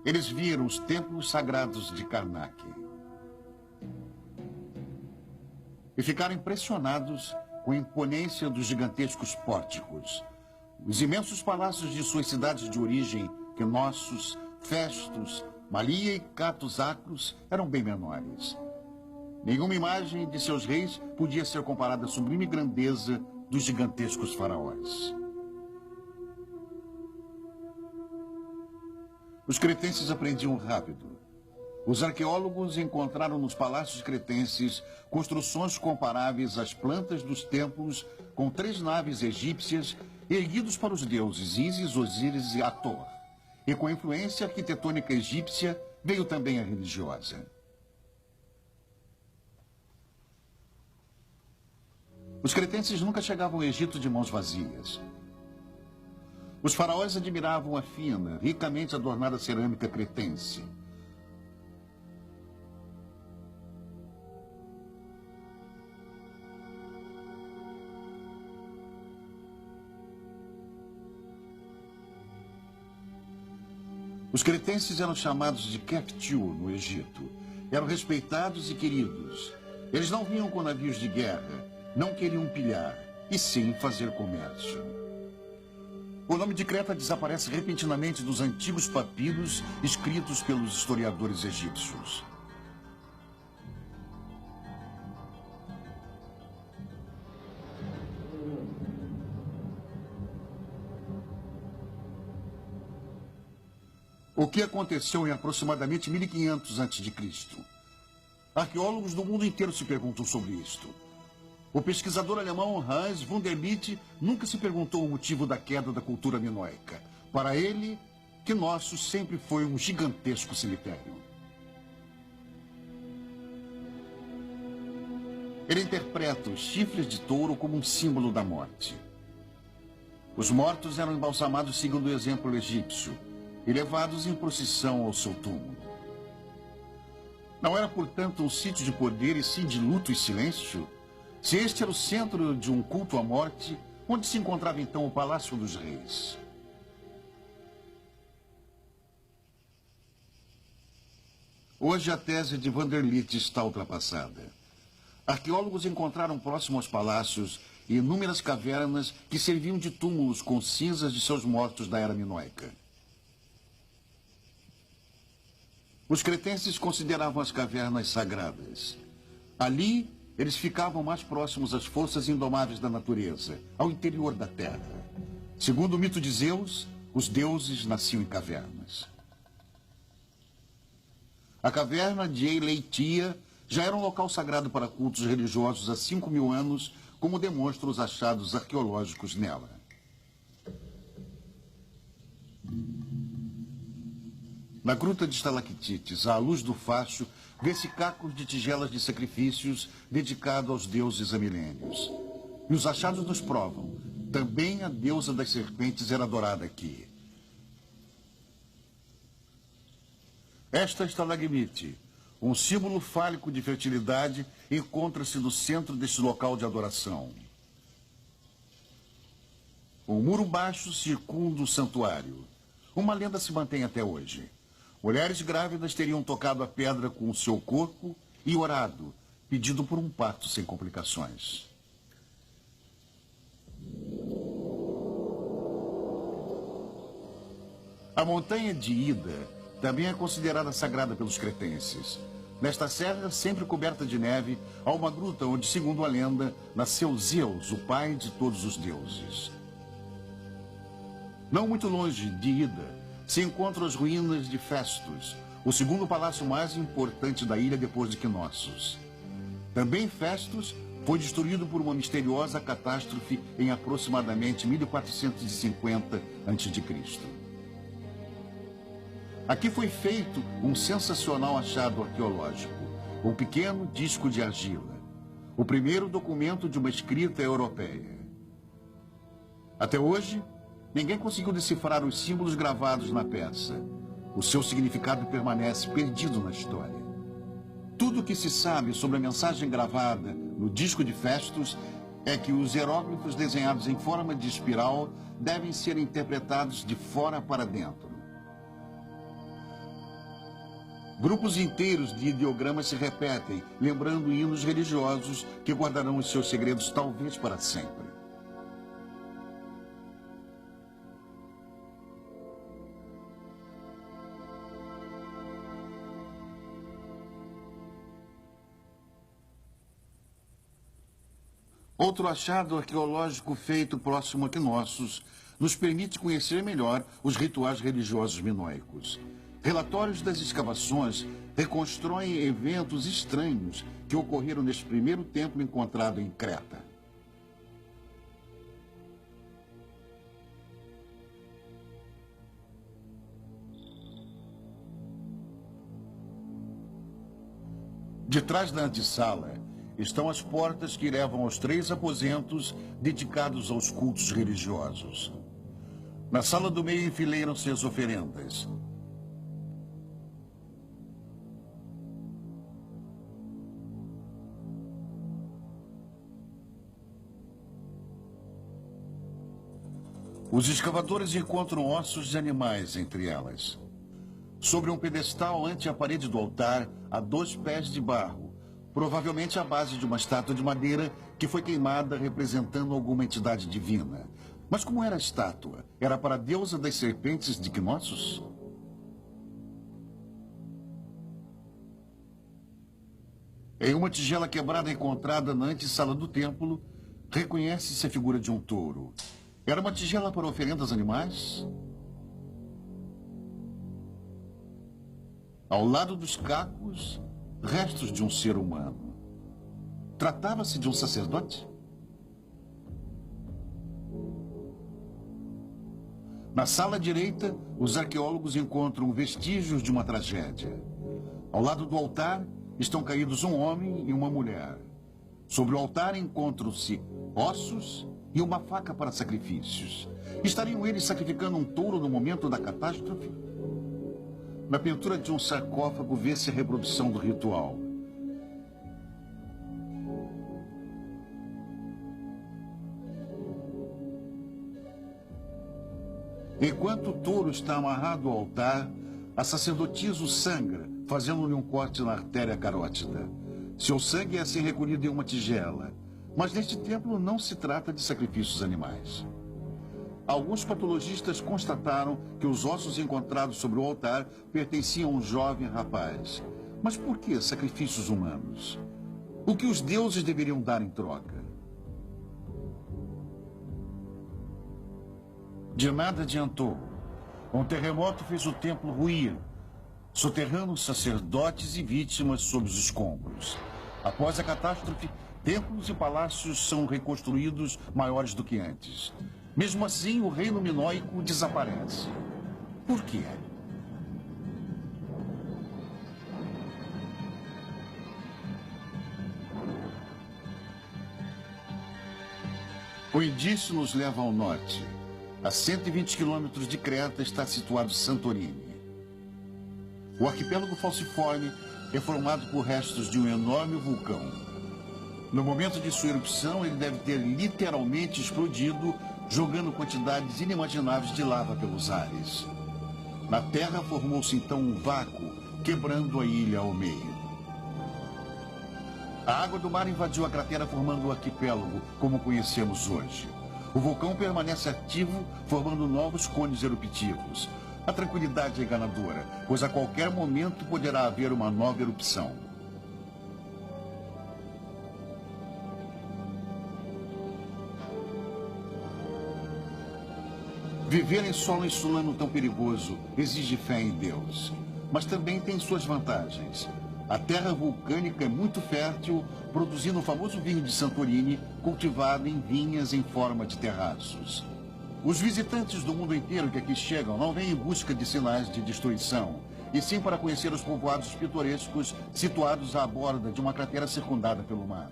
eles viram os templos sagrados de Karnak e ficaram impressionados com a imponência dos gigantescos pórticos. Os imensos palácios de suas cidades de origem, Knossos, Festos, Malia e Catos Acros, eram bem menores. Nenhuma imagem de seus reis podia ser comparada à sublime grandeza dos gigantescos faraós. Os cretenses aprendiam rápido. Os arqueólogos encontraram nos palácios cretenses construções comparáveis às plantas dos templos, com 3 naves egípcias erguidos para os deuses Ísis, Osíris e Hathor. E com a influência arquitetônica egípcia veio também a religiosa. Os cretenses nunca chegavam ao Egito de mãos vazias. Os faraós admiravam a fina, ricamente adornada cerâmica cretense. Os cretenses eram chamados de Keftiu no Egito. Eram respeitados e queridos. Eles não vinham com navios de guerra, não queriam pilhar, e sim fazer comércio. O nome de Creta desaparece repentinamente dos antigos papiros escritos pelos historiadores egípcios. O que aconteceu em aproximadamente 1500 a.C.? Arqueólogos do mundo inteiro se perguntam sobre isto. O pesquisador alemão Hans Wunderlich nunca se perguntou o motivo da queda da cultura minoica. Para ele, Knossos sempre foi um gigantesco cemitério. Ele interpreta os chifres de touro como um símbolo da morte. Os mortos eram embalsamados segundo o exemplo egípcio e levados em procissão ao seu túmulo. Não era, portanto, um sítio de poder e sim de luto e silêncio? Se este era o centro de um culto à morte, onde se encontrava então o Palácio dos Reis? Hoje a tese de Wunderlich está ultrapassada. Arqueólogos encontraram próximo aos palácios inúmeras cavernas que serviam de túmulos com cinzas de seus mortos da era minoica. Os cretenses consideravam as cavernas sagradas. Ali, eles ficavam mais próximos às forças indomáveis da natureza, ao interior da terra. Segundo o mito de Zeus, os deuses nasciam em cavernas. A caverna de Eileitia já era um local sagrado para cultos religiosos há 5.000 anos, como demonstram os achados arqueológicos nela. Na gruta de estalactites, à luz do facho, vê-se cacos de tigelas de sacrifícios dedicados aos deuses há milênios. E os achados nos provam, também a deusa das serpentes era adorada aqui. Esta estalagmite, um símbolo fálico de fertilidade, encontra-se no centro deste local de adoração. Um muro baixo circunda o santuário. Uma lenda se mantém até hoje. Mulheres grávidas teriam tocado a pedra com o seu corpo e orado, pedindo por um parto sem complicações. A montanha de Ida também é considerada sagrada pelos cretenses. Nesta serra, sempre coberta de neve, há uma gruta onde, segundo a lenda, nasceu Zeus, o pai de todos os deuses. Não muito longe de Ida, se encontram as ruínas de Festos, o segundo palácio mais importante da ilha depois de Knossos. Também Festos foi destruído por uma misteriosa catástrofe em aproximadamente 1450 a.C. Aqui foi feito um sensacional achado arqueológico, um pequeno disco de argila, o primeiro documento de uma escrita europeia. Até hoje, ninguém conseguiu decifrar os símbolos gravados na peça. O seu significado permanece perdido na história. Tudo o que se sabe sobre a mensagem gravada no disco de Festos é que os hieróglifos desenhados em forma de espiral devem ser interpretados de fora para dentro. Grupos inteiros de ideogramas se repetem, lembrando hinos religiosos que guardarão os seus segredos talvez para sempre. Outro achado arqueológico feito próximo a Knossos nos permite conhecer melhor os rituais religiosos minoicos. Relatórios das escavações reconstroem eventos estranhos que ocorreram neste primeiro templo encontrado em Creta. De trás da antessala estão as portas que levam aos 3 aposentos dedicados aos cultos religiosos. Na sala do meio enfileiram-se as oferendas. Os escavadores encontram ossos de animais entre elas. Sobre um pedestal ante a parede do altar, há 2 pés de barro, provavelmente a base de uma estátua de madeira que foi queimada representando alguma entidade divina. Mas como era a estátua? Era para a deusa das serpentes de Knossos? Em uma tigela quebrada encontrada na antessala do templo, reconhece-se a figura de um touro. Era uma tigela para oferendas animais? Ao lado dos cacos, restos de um ser humano. Tratava-se de um sacerdote? Na sala direita, os arqueólogos encontram vestígios de uma tragédia. Ao lado do altar, estão caídos um homem e uma mulher. Sobre o altar encontram-se ossos e uma faca para sacrifícios. Estariam eles sacrificando um touro no momento da catástrofe? Na pintura de um sarcófago vê-se a reprodução do ritual. Enquanto o touro está amarrado ao altar, a sacerdotisa o sangra, fazendo-lhe um corte na artéria carótida. Seu sangue é assim recolhido em uma tigela. Mas neste templo não se trata de sacrifícios animais. Alguns patologistas constataram que os ossos encontrados sobre o altar pertenciam a um jovem rapaz. Mas por que sacrifícios humanos? O que os deuses deveriam dar em troca? De nada adiantou. Um terremoto fez o templo ruir, soterrando sacerdotes e vítimas sob os escombros. Após a catástrofe, templos e palácios são reconstruídos maiores do que antes. Mesmo assim, o reino minoico desaparece. Por quê? O indício nos leva ao norte. A 120 quilômetros de Creta está situado Santorini. O arquipélago falciforme é formado por restos de um enorme vulcão. No momento de sua erupção, ele deve ter literalmente explodido, jogando quantidades inimagináveis de lava pelos ares. Na Terra formou-se então um vácuo, quebrando a ilha ao meio. A água do mar invadiu a cratera, formando o arquipélago como conhecemos hoje. O vulcão permanece ativo, formando novos cones eruptivos. A tranquilidade é enganadora, pois a qualquer momento poderá haver uma nova erupção. Viver em solo insulano tão perigoso exige fé em Deus, mas também tem suas vantagens. A terra vulcânica é muito fértil, produzindo o famoso vinho de Santorini, cultivado em vinhas em forma de terraços. Os visitantes do mundo inteiro que aqui chegam não vêm em busca de sinais de destruição, e sim para conhecer os povoados pitorescos situados à borda de uma cratera circundada pelo mar.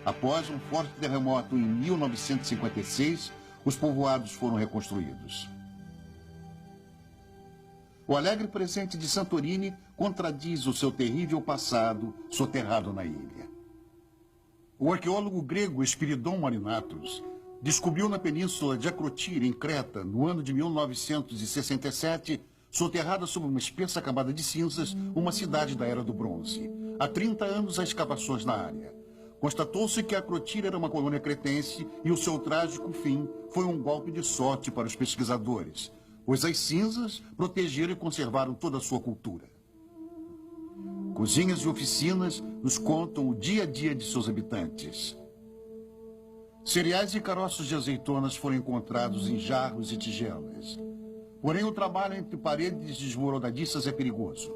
Após um forte terremoto em 1956, os povoados foram reconstruídos. O alegre presente de Santorini contradiz o seu terrível passado soterrado na ilha. O arqueólogo grego Espiridon Marinatos descobriu na península de Acrotira, em Creta, no ano de 1967, soterrada sob uma espessa camada de cinzas, uma cidade da Era do Bronze. Há 30 anos há escavações na área. Constatou-se que Acrotiri era uma colônia cretense e o seu trágico fim foi um golpe de sorte para os pesquisadores, pois as cinzas protegeram e conservaram toda a sua cultura. Cozinhas e oficinas nos contam o dia a dia de seus habitantes. Cereais e caroços de azeitonas foram encontrados em jarros e tigelas. Porém, o trabalho entre paredes desmoronadiças é perigoso.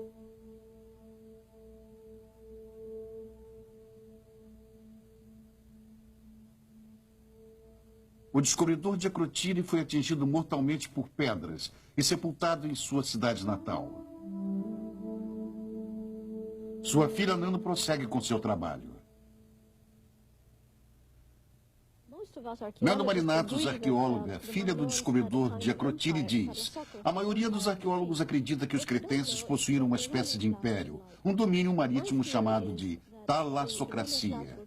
O descobridor de Acrotiri foi atingido mortalmente por pedras e sepultado em sua cidade natal. Sua filha Nano prossegue com seu trabalho. Nano Marinatos, arqueóloga, filha do descobridor de Acrotiri, diz: a maioria dos arqueólogos acredita que os cretenses possuíram uma espécie de império, um domínio marítimo chamado de talassocracia.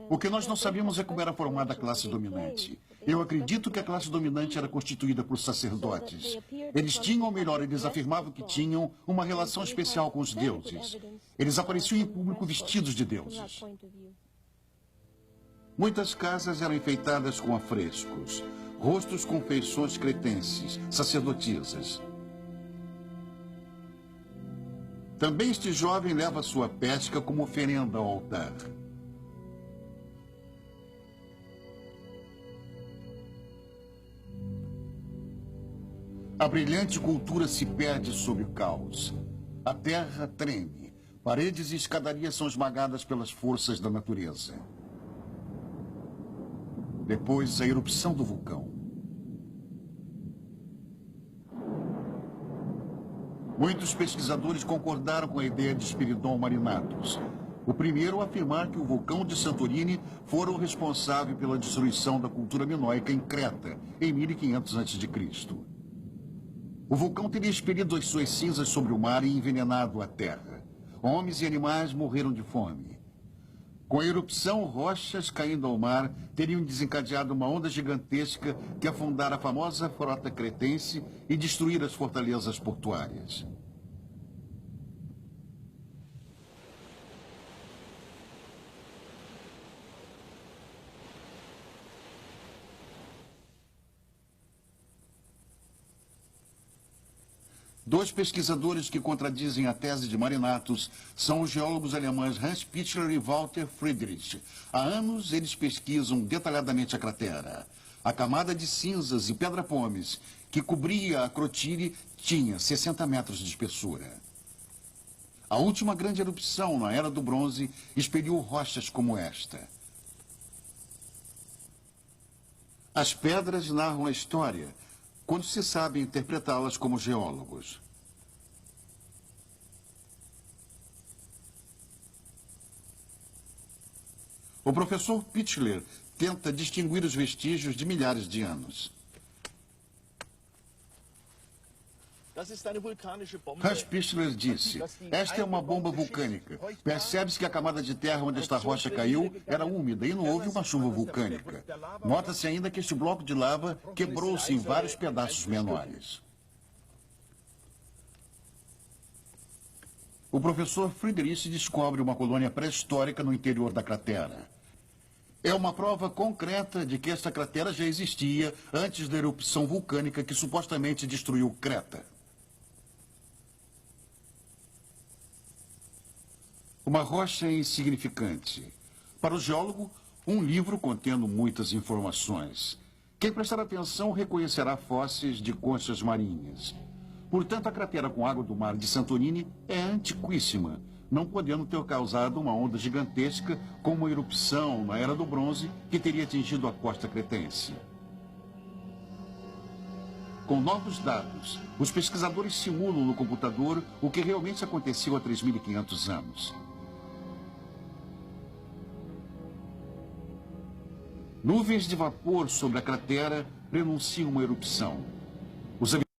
O que nós não sabemos é como era formada a classe dominante. Eu acredito que a classe dominante era constituída por sacerdotes. Eles tinham, ou melhor, eles afirmavam que tinham uma relação especial com os deuses. Eles apareciam em público vestidos de deuses. Muitas casas eram enfeitadas com afrescos, rostos com feições cretenses, sacerdotisas. Também este jovem leva sua pesca como oferenda ao altar. A brilhante cultura se perde sob o caos. A terra treme. Paredes e escadarias são esmagadas pelas forças da natureza. Depois, a erupção do vulcão. Muitos pesquisadores concordaram com a ideia de Spiridon Marinatus. O primeiro a afirmar que o vulcão de Santorini fora o responsável pela destruição da cultura minoica em Creta, em 1500 a.C. O vulcão teria expelido as suas cinzas sobre o mar e envenenado a terra. Homens e animais morreram de fome. Com a erupção, rochas caindo ao mar teriam desencadeado uma onda gigantesca que afundara a famosa frota cretense e destruir as fortalezas portuárias. Dois pesquisadores que contradizem a tese de Marinatus são os geólogos alemães Hans Pichler e Walter Friedrich. Há anos, eles pesquisam detalhadamente a cratera. A camada de cinzas e pedra-pomes que cobria a Acrotiri tinha 60 metros de espessura. A última grande erupção na Era do Bronze expeliu rochas como esta. As pedras narram a história quando se sabe interpretá-las como geólogos. O professor Pichler tenta distinguir os vestígios de milhares de anos. Hans Pichler disse: esta é uma bomba vulcânica. Percebe-se que a camada de terra onde esta rocha caiu era úmida e não houve uma chuva vulcânica. Nota-se ainda que este bloco de lava quebrou-se em vários pedaços menores. O professor Friedrich descobre uma colônia pré-histórica no interior da cratera. É uma prova concreta de que esta cratera já existia antes da erupção vulcânica que supostamente destruiu Creta. Uma rocha insignificante. Para o geólogo, um livro contendo muitas informações. Quem prestar atenção reconhecerá fósseis de conchas marinhas. Portanto, a cratera com água do mar de Santorini é antiquíssima, não podendo ter causado uma onda gigantesca como uma erupção na Era do Bronze que teria atingido a costa cretense. Com novos dados, os pesquisadores simulam no computador o que realmente aconteceu há 3.500 anos. Nuvens de vapor sobre a cratera prenunciam uma erupção.